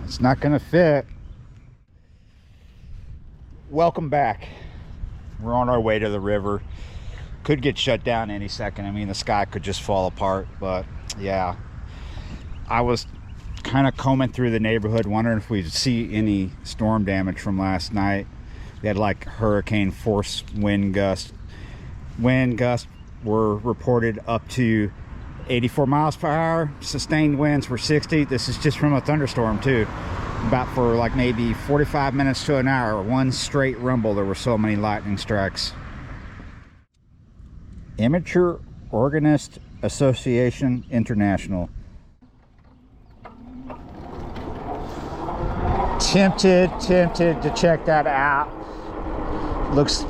It's not gonna fit. Welcome back. We're on our way to the river. Could get shut down any second. I mean, the sky could just fall apart, but yeah. I was kind of combing through the neighborhood wondering if we'd see any storm damage from last night. We had like hurricane force wind gusts. Wind gusts were reported up to 84 miles per hour. Sustained winds were 60. This is just from a thunderstorm too. About for like maybe 45 minutes to an hour, one straight rumble, there were so many lightning strikes. Amateur Organist Association International. Tempted to check that out. Looks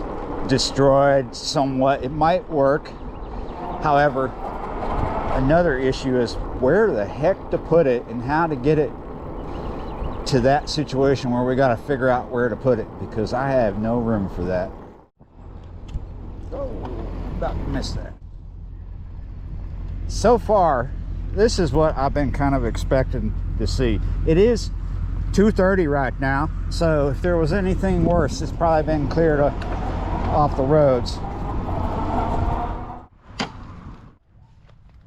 destroyed somewhat. It might work. However, another issue is where the heck to put it and how to get it to that situation where we got to figure out where to put it, because I have no room for that. Oh, about to miss that. So far, this is what I've been kind of expecting to see. It is 2:30 right now, so if there was anything worse, it's probably been cleared off the roads.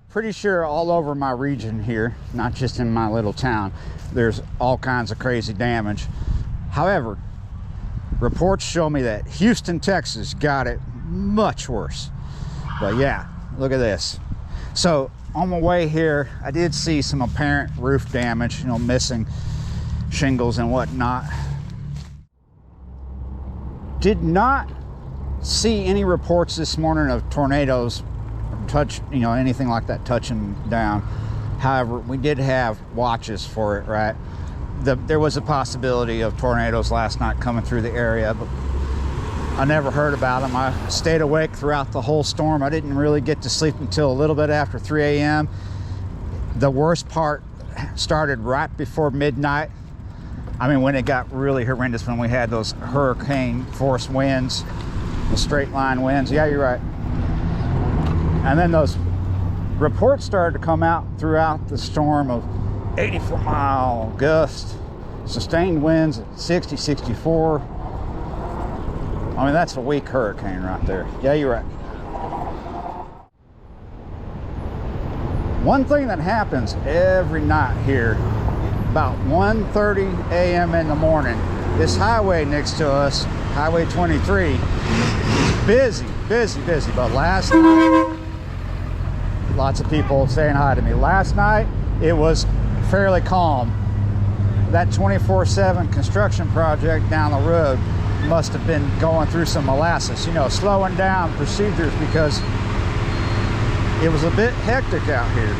Pretty sure all over my region here, not just in my little town, there's all kinds of crazy damage. However, reports show me that Houston, Texas got it much worse. But yeah, look at this. So on my way here, I did see some apparent roof damage, you know, missing shingles and whatnot. Did not see any reports this morning of tornadoes touch, you know, anything like that touching down. However, we did have watches for it, right? There was a possibility of tornadoes last night coming through the area, but I never heard about them. I stayed awake throughout the whole storm. I didn't really get to sleep until a little bit after 3 a.m. The worst part started right before midnight. I mean, when it got really horrendous, when we had those hurricane force winds, the straight line winds. Yeah, you're right. And then those reports started to come out throughout the storm of 84-mile gusts, sustained winds at 60, 64. I mean, that's a weak hurricane right there. Yeah, you're right. One thing that happens every night here, about 1:30 a.m. in the morning, this highway next to us, Highway 23, is busy. But last night, lots of people saying hi to me. Last night, it was fairly calm. That 24/7 construction project down the road must have been going through some molasses, you know, slowing down procedures because it was a bit hectic out here.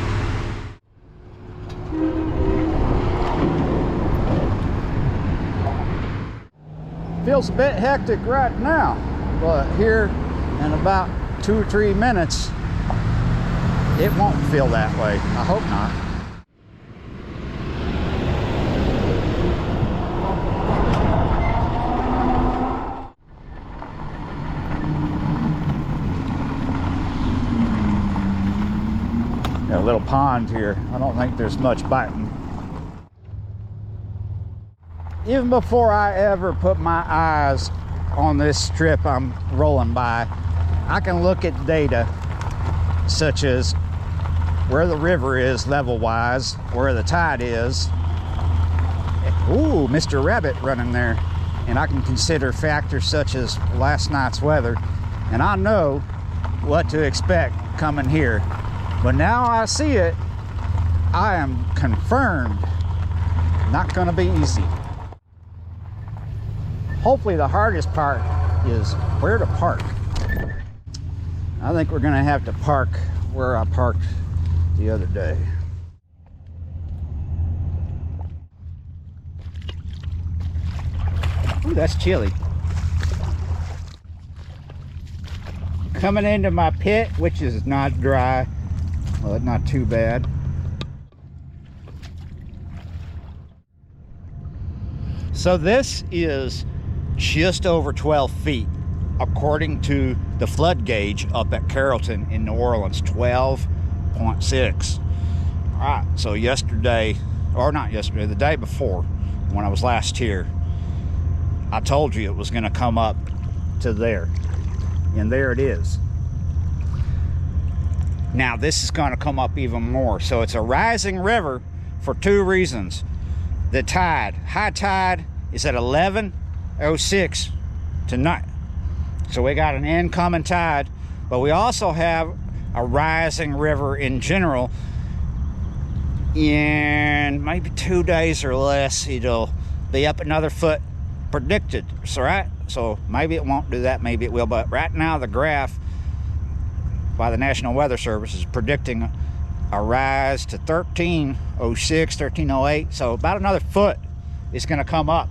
Feels a bit hectic right now, but here in about 2 or 3 minutes, it won't feel that way. I hope not. Got a little pond here. I don't think there's much biting. Even before I ever put my eyes on this strip I'm rolling by, I can look at data such as where the river is level-wise, where the tide is. Ooh, Mr. Rabbit running there. And I can consider factors such as last night's weather, and I know what to expect coming here. But now I see it, I am confirmed not gonna be easy. Hopefully the hardest part is where to park. I think we're gonna have to park where I parked the other day. Ooh, that's chilly. Coming into my pit, which is not dry. Well, it's not too bad. So this is just over 12 feet, according to the flood gauge up at Carrollton in New Orleans, 12.6. All right, so yesterday, or not yesterday, the day before, when I was last here. I told you it was going to come up to there, and there it is. Now this is going to come up even more. So it's a rising river for two reasons. The tide, high tide, is at 11:06 tonight. So we got an incoming tide, but we also have a rising river in general. In maybe 2 days or less, it'll be up another foot predicted. So right, so maybe it won't do that, maybe it will, but right now the graph by the National Weather Service is predicting a rise to 13:06, 13:08. So about another foot is going to come up.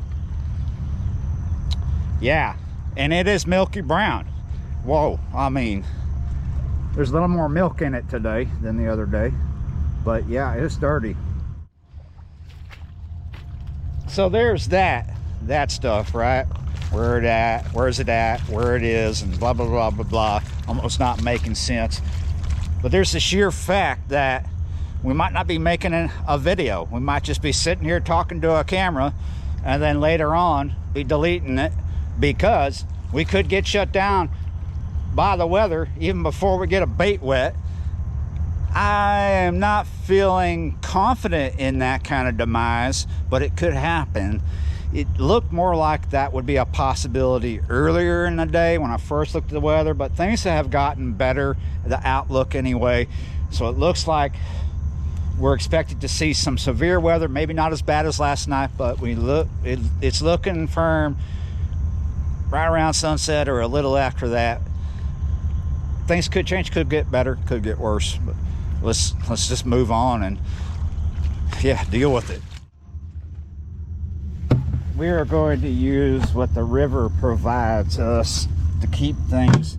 Yeah, and it is milky brown. Whoa, I mean, there's a little more milk in it today than the other day, but yeah, it's dirty. So there's that stuff, right? Where it at, where's it at, where it is, and blah blah blah blah blah, almost not making sense. But there's the sheer fact that we might not be making a video. We might just be sitting here talking to a camera and then later on be deleting it, because we could get shut down by the weather even before we get a bait wet. I am not feeling confident in that kind of demise, but it could happen. It looked more like that would be a possibility earlier in the day when I first looked at the weather, but things have gotten better, the outlook anyway. So it looks like we're expected to see some severe weather, maybe not as bad as last night, but it's looking firm right around sunset or a little after that. Things could change, could get better, could get worse, but let's just move on and yeah, deal with it. We are going to use what the river provides us to keep things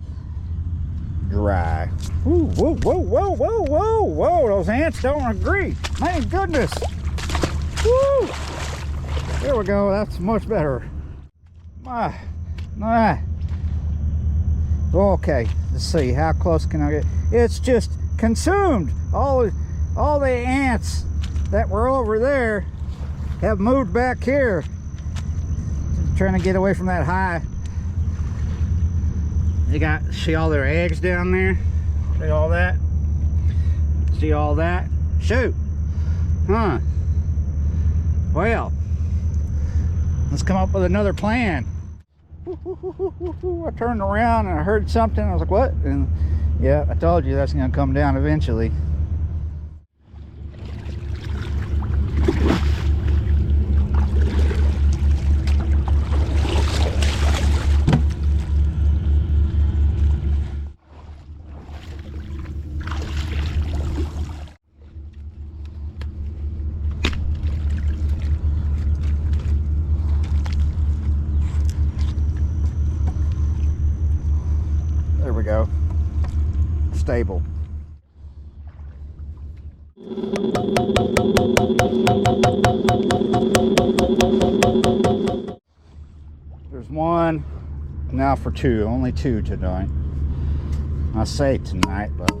dry. Ooh, whoa, whoa, whoa, whoa, whoa, whoa, those ants don't agree. My goodness. Woo! There we go, that's much better. Okay, let's see, how close can I get? It's just consumed. All the ants that were over there have moved back here, trying to get away from that hive. See all their eggs down there? See all that? See all that? Shoot. Huh. Well, let's come up with another plan. I turned around and I heard something. I was like, what? And yeah, I told you that's going to come down eventually. There we go. Stable. There's one, now for two, only two tonight. I say tonight, but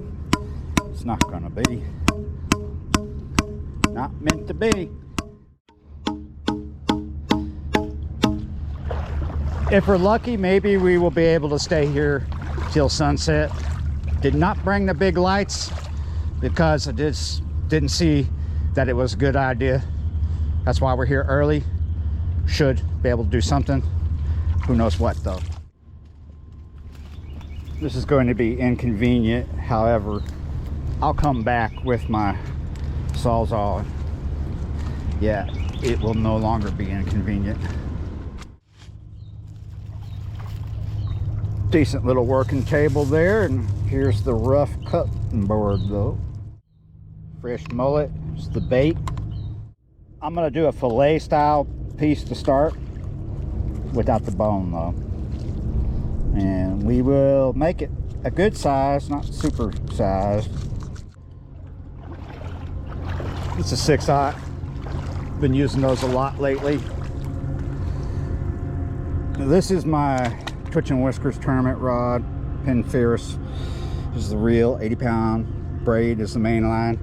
it's not gonna be. Not meant to be. If we're lucky, maybe we will be able to stay here till sunset. Did not bring the big lights because I just didn't see that it was a good idea. That's why we're here early. Should be able to do something. Who knows what though. This is going to be inconvenient. However, I'll come back with my Sawzall. Yeah, it will no longer be inconvenient. Decent little working table there, and here's the rough cutting board though. Fresh mullet, it's the bait. I'm gonna do a fillet style piece to start without the bone though, and we will make it a good size, not super sized. It's a 6/0. Been using those a lot lately. This is my Twitch and Whiskers tournament rod. Pin Ferris is the reel. 80-pound braid is the main line.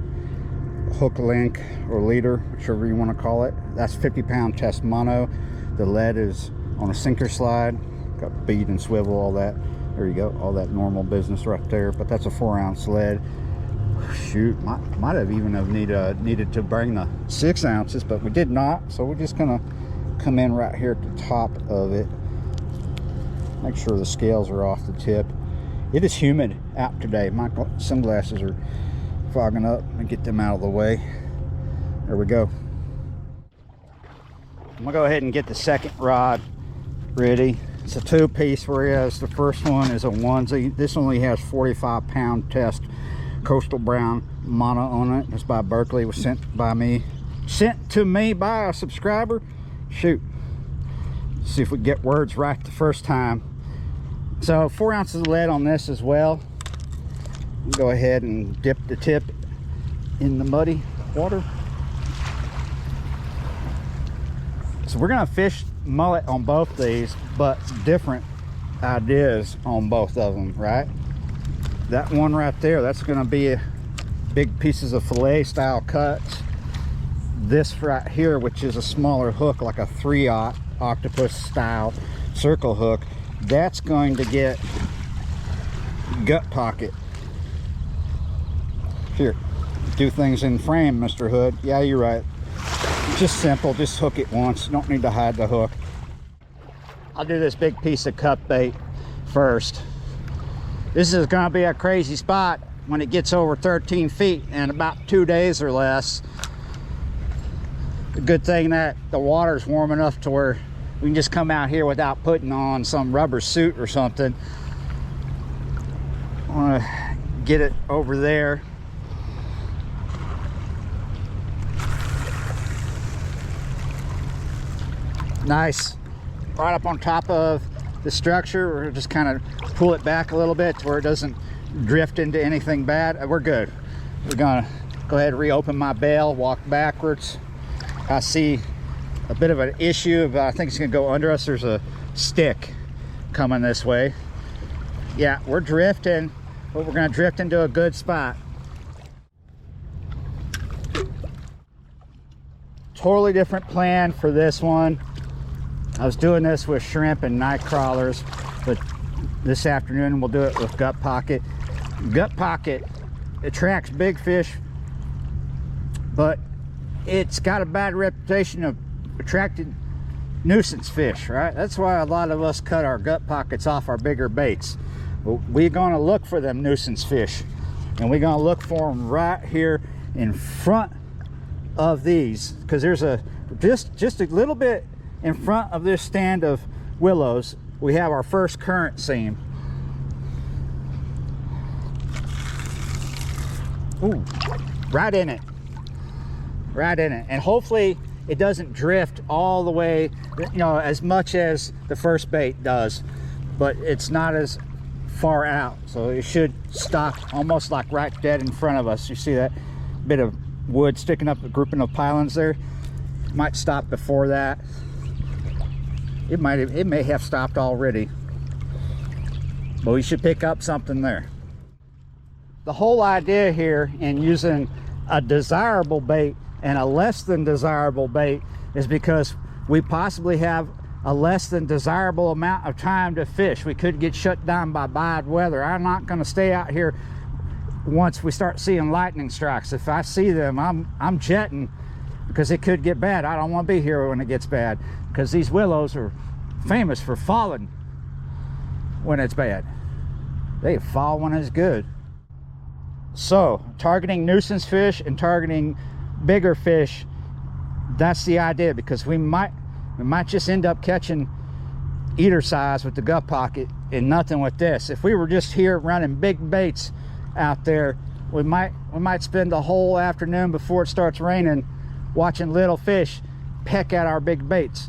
hook link or leader, whichever you want to call it. That's 50-pound test mono. The lead is on a sinker slide, got bead and swivel, all that. There you go, all that normal business right there. But that's a 4-ounce lead. Shoot, might have even needed to bring the 6 ounces, but we did not. So we're just gonna come in right here at the top of it, make sure the scales are off the tip. It is humid out today. My sunglasses are fogging up, and get them out of the way. There we go. I'm gonna go ahead and get the second rod ready. It's a 2-piece, whereas the first one is a onesie. This only has 45-pound test coastal brown mono on it. It's by Berkeley. It was sent to me by a subscriber. Shoot, see if we get words right the first time. So 4 ounces of lead on this as well. Go ahead and dip the tip in the muddy water. So we're gonna fish mullet on both these, but different ideas on both of them, right? That one right there, that's gonna be big pieces of fillet style cuts. This right here, which is a smaller hook, like a 3/0 octopus style circle hook, that's going to get gut pocket. Here, do things in frame, Mr. Hood. Yeah, you're right. Just simple, just hook it once. You don't need to hide the hook. I'll do this big piece of cut bait first. This is gonna be a crazy spot when it gets over 13 feet in about 2 days or less. A good thing that the water's warm enough to where we can just come out here without putting on some rubber suit or something. I want to get it over there. Nice, right up on top of the structure. We're just kind of pull it back a little bit to where it doesn't drift into anything bad. We're good. We're gonna go ahead and reopen my bail, walk backwards. I see a bit of an issue, but I think it's gonna go under us. There's a stick coming this way. Yeah, we're drifting, but we're gonna drift into a good spot. Totally different plan for this one. I was doing this with shrimp and night crawlers, but this afternoon we'll do it with gut pocket. Gut pocket attracts big fish, but it's got a bad reputation of attracting nuisance fish, right? That's why a lot of us cut our gut pockets off our bigger baits. We're gonna look for them nuisance fish, and we're gonna look for them right here in front of these, because there's a just a little bit in front of this stand of willows. We have our first current seam. Ooh, right in it, right in it. And hopefully it doesn't drift all the way, you know, as much as the first bait does, but it's not as far out, so it should stop almost like right dead in front of us. You see that bit of wood sticking up, a grouping of pylons there? Might stop before that. It may have stopped already, but we should pick up something there. The whole idea here in using a desirable bait and a less than desirable bait is because we possibly have a less than desirable amount of time to fish. We could get shut down by bad weather. I'm not going to stay out here once we start seeing lightning strikes. If I see them, I'm jetting, because it could get bad. I don't want to be here when it gets bad, because these willows are famous for falling when it's bad. They fall when it's good. So targeting nuisance fish and targeting bigger fish, that's the idea, because we might just end up catching eater size with the gut pocket and nothing with this. If we were just here running big baits out there, we might spend the whole afternoon before it starts raining watching little fish peck at our big baits.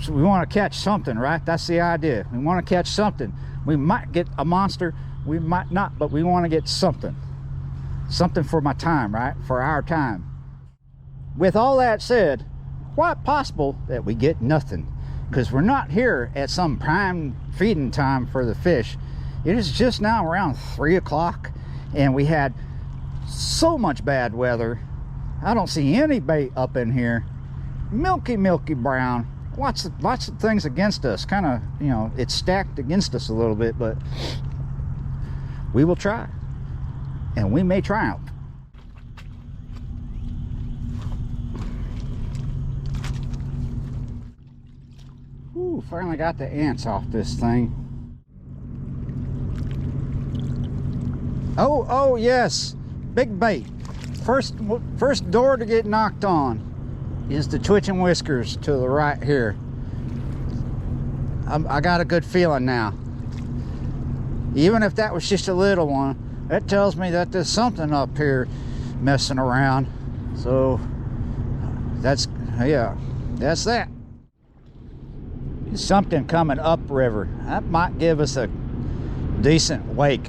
So we want to catch something, right? That's the idea. We want to catch something. We might get a monster, we might not, but we want to get something for my time, right? For our time. With all that said, quite possible that we get nothing, because we're not here at some prime feeding time for the fish. It is just now around 3 o'clock, and we had so much bad weather I don't see any bait up in here. Milky brown. Lots of things against us. Kind of, you know, it's stacked against us a little bit, but we will try, and we may triumph. Ooh, finally got the ants off this thing. Oh yes, big bait. First door to get knocked on is the twitching whiskers to the right here. I got a good feeling now. Even if that was just a little one, that tells me that there's something up here messing around. So that's, yeah, that's that. There's something coming upriver. That might give us a decent wake,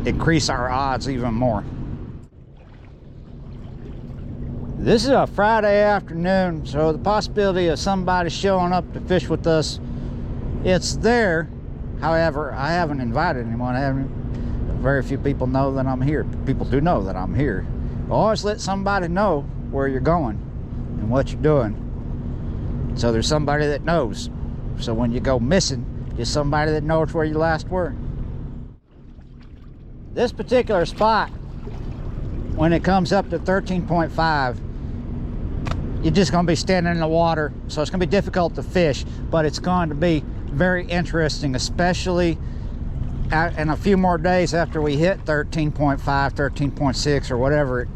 increase our odds even more. This is a Friday afternoon, so the possibility of somebody showing up to fish with us, it's there. However, I haven't invited anyone. Very few people know that I'm here. People do know that I'm here. Always let somebody know where you're going and what you're doing, so there's somebody that knows. So when you go missing, just somebody that knows where you last were. This particular spot, when it comes up to 13.5, you're just going to be standing in the water, so it's going to be difficult to fish, but it's going to be very interesting, especially in a few more days after we hit 13.5, 13.6 or whatever.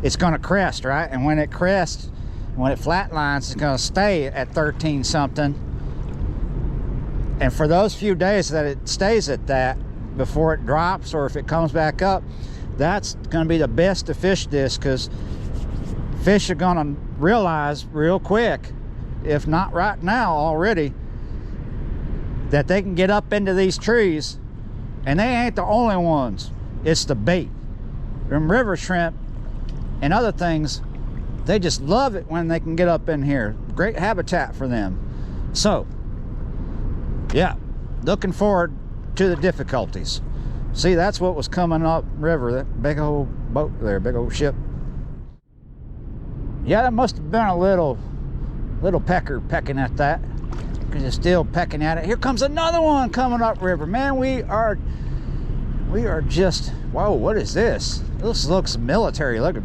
It's going to crest, right? And when it crests, when it flatlines, it's going to stay at 13 something. And for those few days that it stays at that before it drops, or if it comes back up, that's going to be the best to fish this, because fish are going to realize real quick, if not right now already, that they can get up into these trees, and they ain't the only ones. It's the bait. Them river shrimp and other things, they just love it when they can get up in here. Great habitat for them. So yeah, looking forward to the difficulties. See, that's what was coming up river, that big old boat there, big old ship. Yeah, that must have been a little pecker pecking at that, because it's still pecking at it. Here comes another one coming up river. Man, we are just, whoa, what is this? This looks military looking.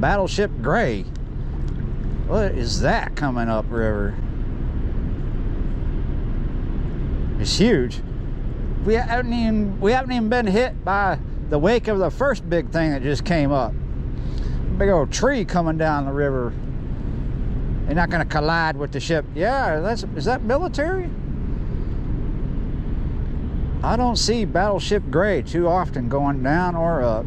Battleship gray. What is that coming up river? It's huge. We haven't even been hit by the wake of the first big thing that just came up. Big old tree coming down the river. They're not going to collide with the ship. Yeah, is that military? I don't see battleship gray too often going down or up.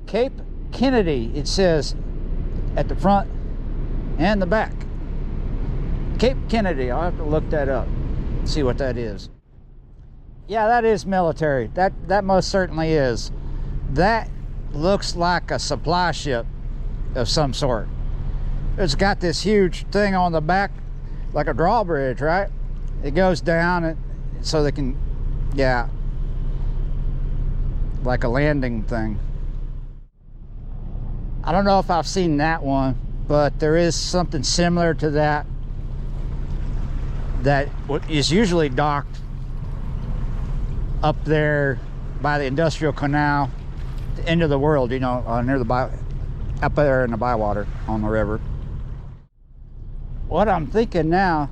Cape Kennedy, it says at the front and the back. Cape Kennedy, I'll have to look that up, see what that is. Yeah, that is military. That most certainly is. That looks like a supply ship of some sort. It's got this huge thing on the back, like a drawbridge, right? It goes down and so they can, yeah, like a landing thing. I don't know if I've seen that one, but there is something similar to that is usually docked up there by the industrial canal, the end of the world, you know, near the up there in the bywater on the river. What I'm thinking now,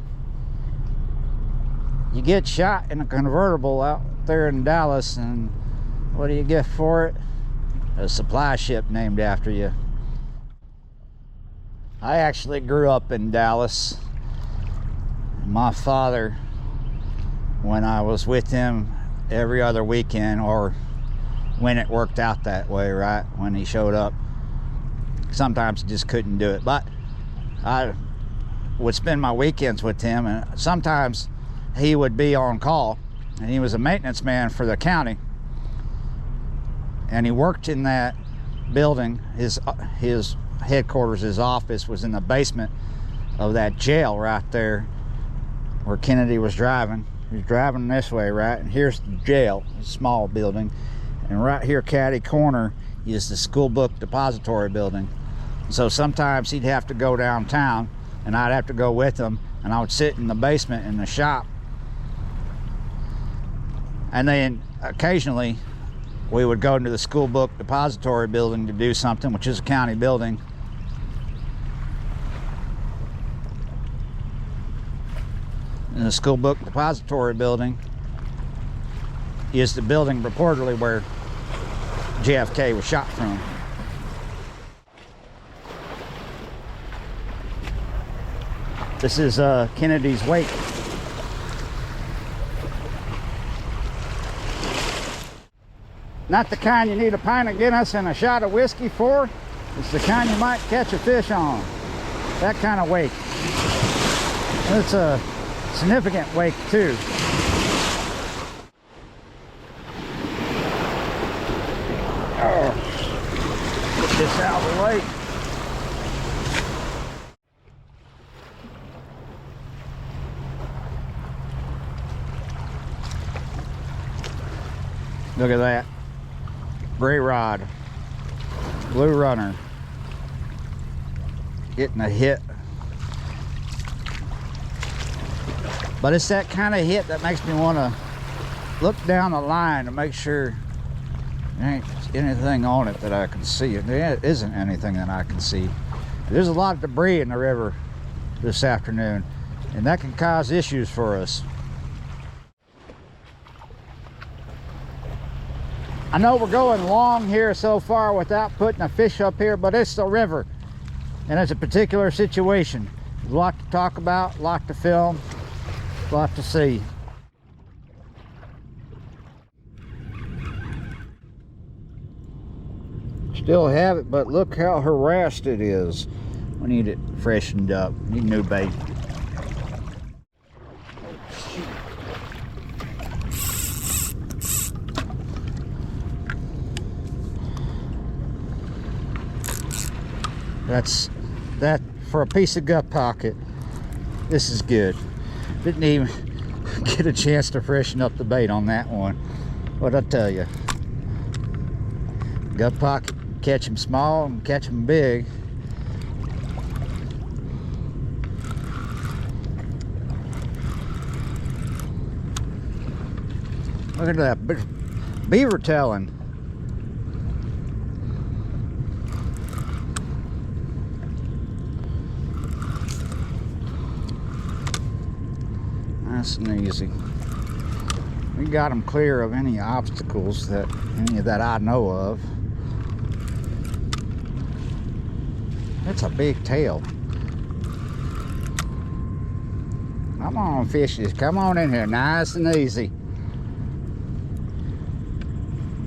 you get shot in a convertible out there in Dallas, and what do you get for it? A supply ship named after you. I actually grew up in Dallas. My father, when I was with him every other weekend, or when it worked out that way, right, when he showed up, sometimes he just couldn't do it, but I would spend my weekends with him, and sometimes he would be on call, and he was a maintenance man for the county, and he worked in that building. His headquarters, his office was in the basement of that jail right there where Kennedy was driving. He was driving this way, right? And here's the jail, a small building. And right here, caddy corner, is the school book depository building. So sometimes he'd have to go downtown and I'd have to go with him, and I would sit in the basement in the shop. And then occasionally we would go into the school book depository building to do something, which is a county building. And the school book depository building is the building reportedly where JFK was shot from. This is Kennedy's Wake. Not the kind you need a pint of Guinness and a shot of whiskey for. It's the kind you might catch a fish on. That kind of wake. It's a significant wake too. Oh, get this out of the way. Look at that. Gray rod. Blue runner. Getting a hit. But it's that kind of hit that makes me want to look down the line to make sure there ain't anything on it that I can see. There isn't anything that I can see. There's a lot of debris in the river this afternoon, and that can cause issues for us. I know we're going long here so far without putting a fish up here, but it's the river, and it's a particular situation. There's a lot to talk about, a lot to film, a lot to see. Still have it, but look how harassed it is. We need it freshened up. Need new bait. That's that for a piece of gut pocket. This is good. Didn't even get a chance to freshen up the bait on that one. What I tell you, gut pocket, catch them small and catch them big. Look at that beaver tailing. Nice and easy. We got them clear of any obstacles that I know of. That's a big tail. Come on, fishes, come on in here, nice and easy.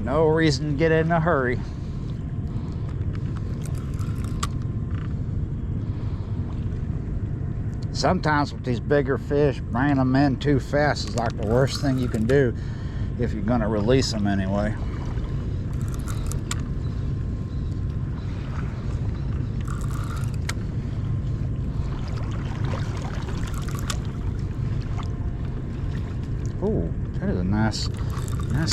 No reason to get in a hurry. Sometimes with these bigger fish, bringing them in too fast is like the worst thing you can do if you're going to release them anyway. Oh, that is a nice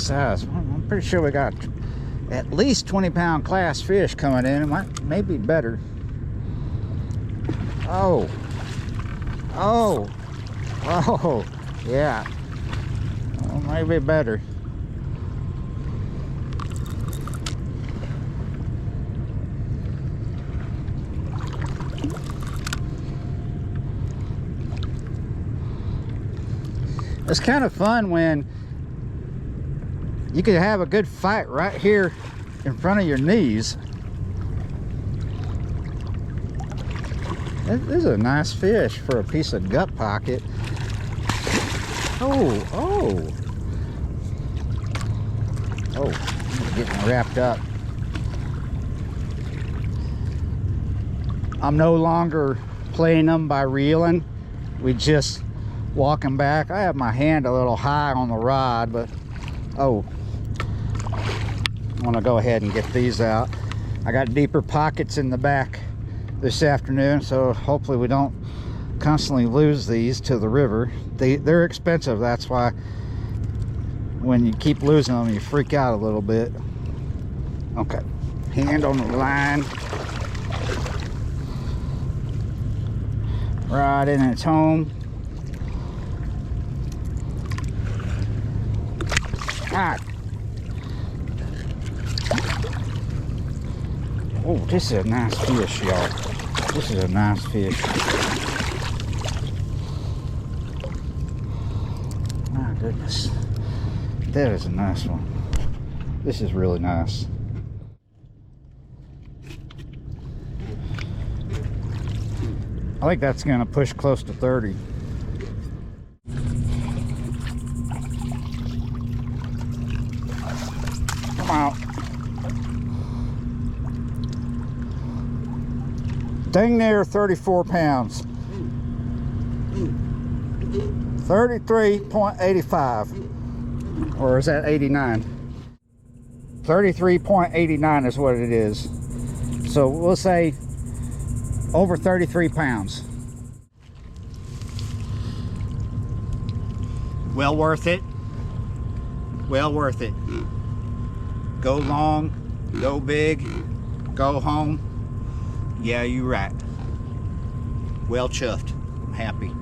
size. I'm pretty sure we got at least 20-pound class fish coming in. It might maybe better. Oh, yeah. Well, maybe better. It's kind of fun when you can have a good fight right here in front of your knees. This is a nice fish for a piece of gut pocket. Oh, getting wrapped up. I'm no longer playing them by reeling. We just walking back. I have my hand a little high on the rod, but I want to go ahead and get these out. I got deeper pockets in the back this afternoon, so hopefully we don't constantly lose these to the river. They're expensive, that's why when you keep losing them, you freak out a little bit. Okay, hand on the line. Right in its home. God. Oh, this is a nice fish, y'all. This is a nice fish. My goodness. That is a nice one. This is really nice. I think that's going to push close to 30. Come out. Dang near 34 pounds. 33.85. Or is that 89? 33.89 is what it is. So we'll say over 33 pounds. Well worth it. Well worth it. Go long, go big, go home. Yeah, you're right. Well chuffed. I'm happy.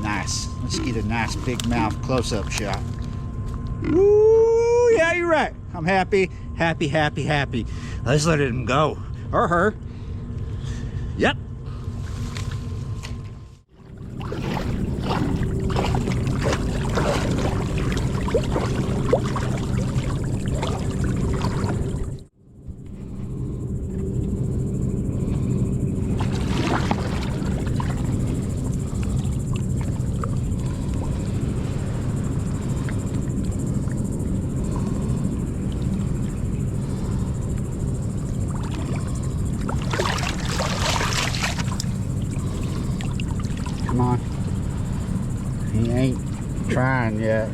Nice. Let's get a nice big mouth close-up shot. Woo! Yeah, you're right. I'm happy, happy, happy, happy. Let's let him go. Or her. Yep. Come on. He ain't trying yet.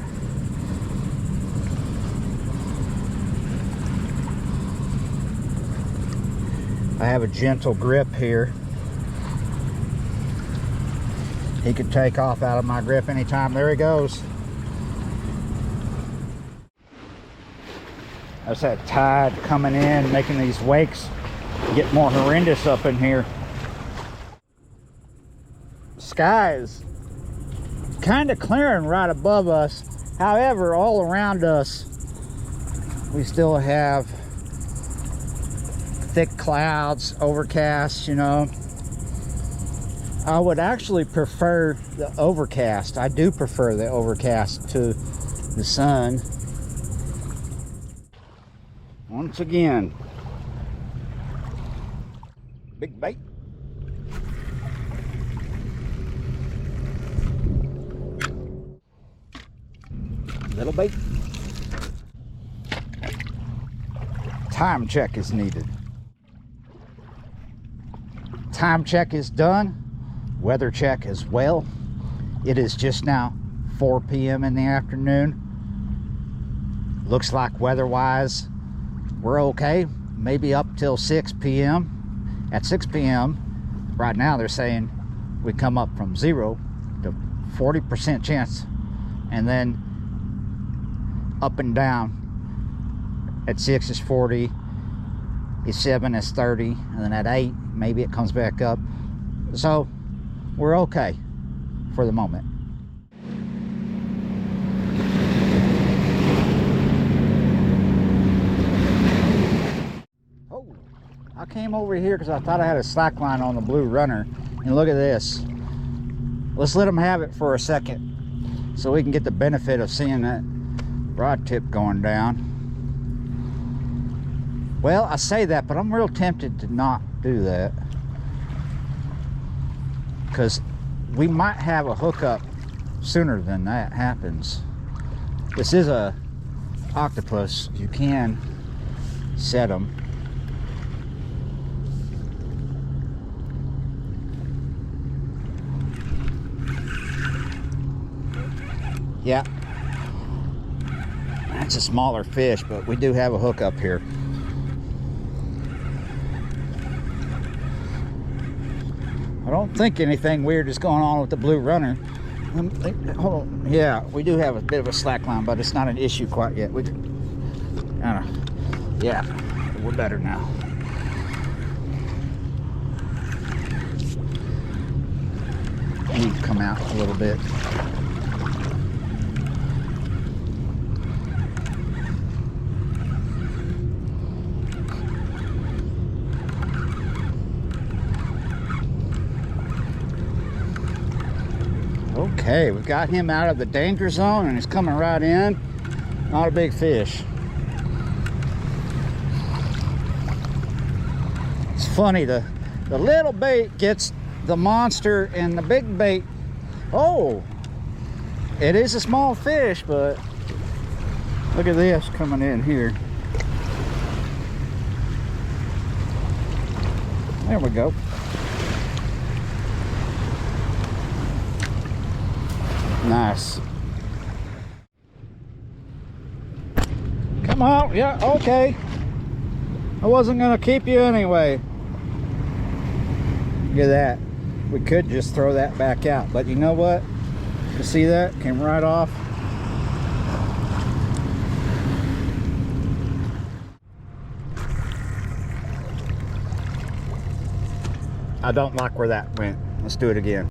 I have a gentle grip here. He could take off out of my grip anytime. There he goes. That's that tide coming in, making these wakes get more horrendous up in here. Sky is kind of clearing right above us. However, all around us, we still have thick clouds, overcast, you know. I would actually prefer the overcast. I do prefer the overcast to the sun. Once again, big bait. Little bait. Time check is needed. Time check is done. Weather check as well. It is just now 4 p.m. in the afternoon. Looks like weather-wise, we're okay. Maybe up till 6 p.m. At 6 p.m., right now they're saying we come up from 0 to 40% chance, and then up and down. At 6 is 40, at 7 is 30, and then at 8 maybe it comes back up. So we're okay for the moment. Oh, I came over here because I thought I had a slack line on the blue runner, and look at this. Let's let them have it for a second so we can get the benefit of seeing that rod tip going down. Well, I say that, but I'm real tempted to not do that, because we might have a hookup sooner than that happens. This is a octopus. You can set them. Yeah, that's a smaller fish, but we do have a hookup here. I don't think anything weird is going on with the blue runner. Hold on. Yeah, we do have a bit of a slack line, but it's not an issue quite yet. Yeah, we're better now. Need to come out a little bit. Okay, we've got him out of the danger zone and he's coming right in. Not a big fish. It's funny, the little bait gets the monster and the big bait. Oh, it is a small fish, but look at this coming in here. There we go. Nice. Come on. Yeah, okay. I wasn't gonna keep you anyway. Look at that. We could just throw that back out, but you know what? You see that? Came right off. I don't like where that went. Let's do it again.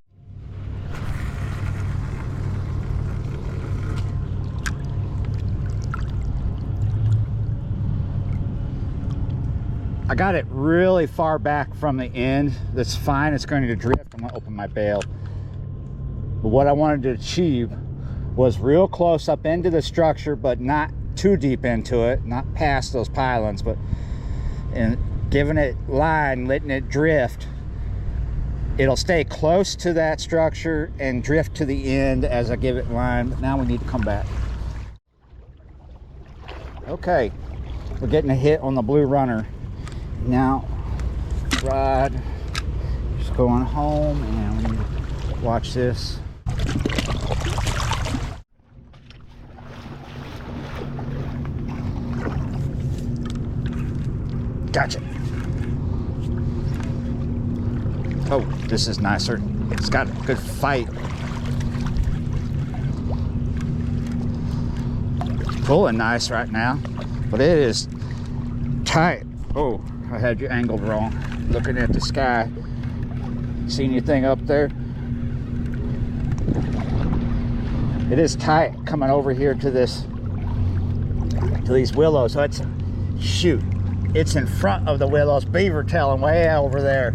I got it really far back from the end. That's fine, it's going to drift. I'm gonna open my bail. But what I wanted to achieve was real close up into the structure, but not too deep into it, not past those pylons, and giving it line, letting it drift. It'll stay close to that structure and drift to the end as I give it line, but now we need to come back. Okay, we're getting a hit on the blue runner. Now, rod, just going home, and we need to watch this. Gotcha. Oh, this is nicer. It's got a good fight. It's pulling nice right now, but it is tight. Oh, I had you angled wrong. Looking at the sky. See anything up there? It is tight coming over here to these willows. So it's, shoot, it's in front of the willows. Beaver tailing way over there.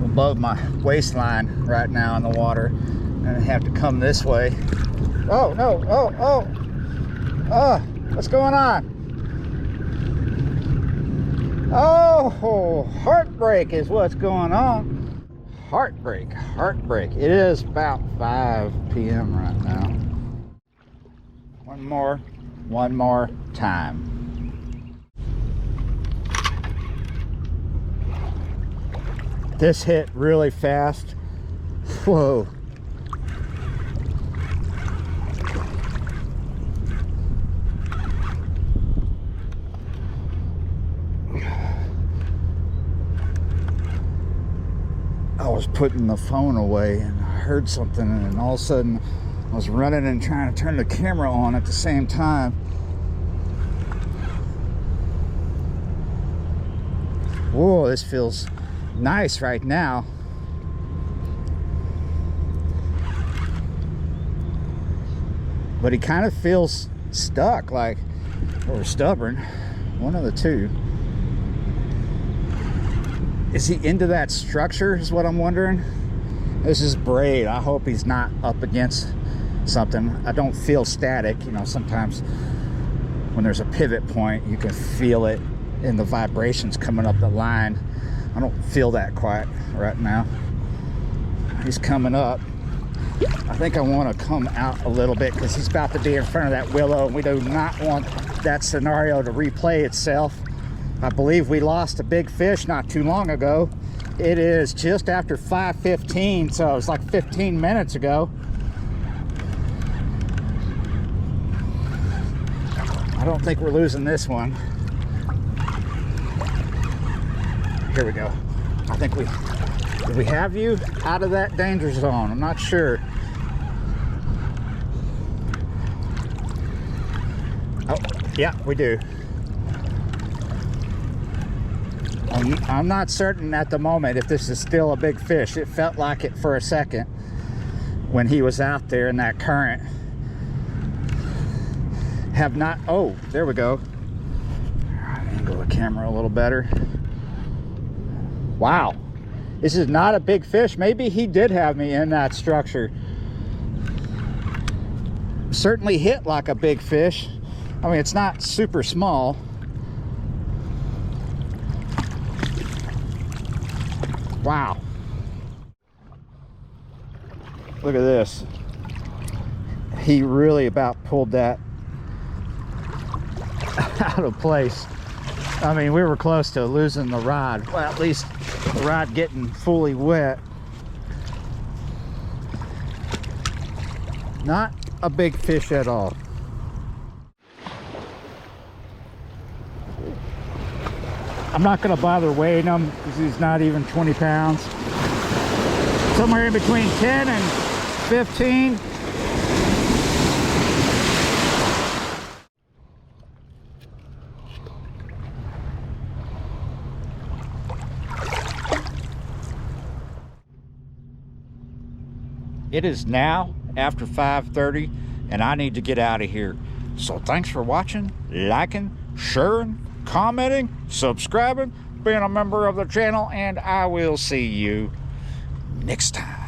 Above my waistline right now in the water. And I have to come this way. Oh, no, what's going on? Oh, heartbreak is what's going on. Heartbreak. It is about 5 p.m. right now. One more time. This hit really fast. Whoa. I was putting the phone away and I heard something, and all of a sudden I was running and trying to turn the camera on at the same time. Whoa, this feels nice right now. But he kind of feels stuck, like, or stubborn, one of the two. Is he into that structure is what I'm wondering. This is braid. I hope he's not up against something. I don't feel static. You know, sometimes when there's a pivot point, you can feel it in the vibrations coming up the line. I don't feel that quite right now. He's coming up. I think I want to come out a little bit because he's about to be in front of that willow. We do not want that scenario to replay itself. I believe we lost a big fish not too long ago. It is just after 5:15, so it's like 15 minutes ago. I don't think we're losing this one. Here we go. I think we Do we have you out of that danger zone? I'm not sure. Oh, yeah, we do. I'm not certain at the moment if this is still a big fish. It felt like it for a second when he was out there in that current. Have not, oh, there we go. Angle the camera a little better. Wow, this is not a big fish. Maybe he did have me in that structure. Certainly hit like a big fish. I mean, it's not super small. Wow. Look at this. He really about pulled that out of place. I mean, we were close to losing the rod. Well, at least the rod getting fully wet. Not a big fish at all. I'm not going to bother weighing him because he's not even 20 pounds. Somewhere in between 10 and 15. It is now after 5:30 and I need to get out of here. So thanks for watching, liking, sharing, commenting, subscribing, being a member of the channel, and I will see you next time.